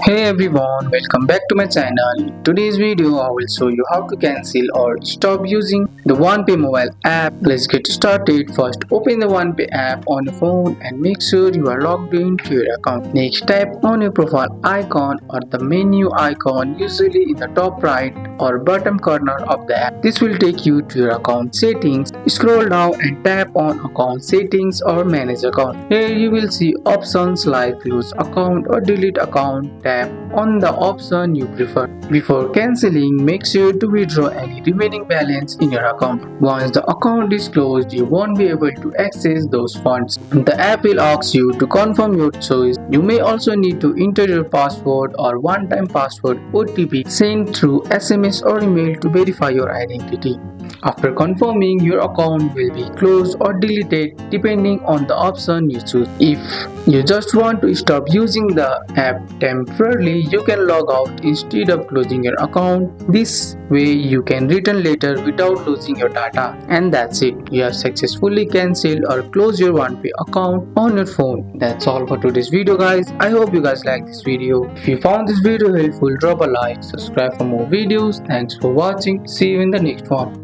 Hey everyone, welcome back to my channel. In today's video, I will show you how to cancel or stop using the OnePay mobile app. Let's get started. First, open the OnePay app on your phone and make sure you are logged into your account. Next, tap on your profile icon or the menu icon, usually in the top right or bottom corner of the app. This will take you to your account settings. Scroll down and tap on account settings or manage account. Here you will see options like close account or delete account. Tap on the option you prefer. Before cancelling, make sure to withdraw any remaining balance in your account. Once the account is closed, you won't be able to access those funds. The app will ask you to confirm your choice. You may also need to enter your password or one-time password OTP sent through SMS or email to verify your identity. After confirming, your account will be closed or deleted depending on the option you choose. If you just want to stop using the app temporarily, you can log out instead of closing your account. This way you can return later without losing your data. And that's it. You have successfully cancelled or closed your OnePay account on your phone. That's all for today's video guys. I hope you guys like this video. If you found this video helpful, drop a like, subscribe for more videos. Thanks for watching. See you in the next one.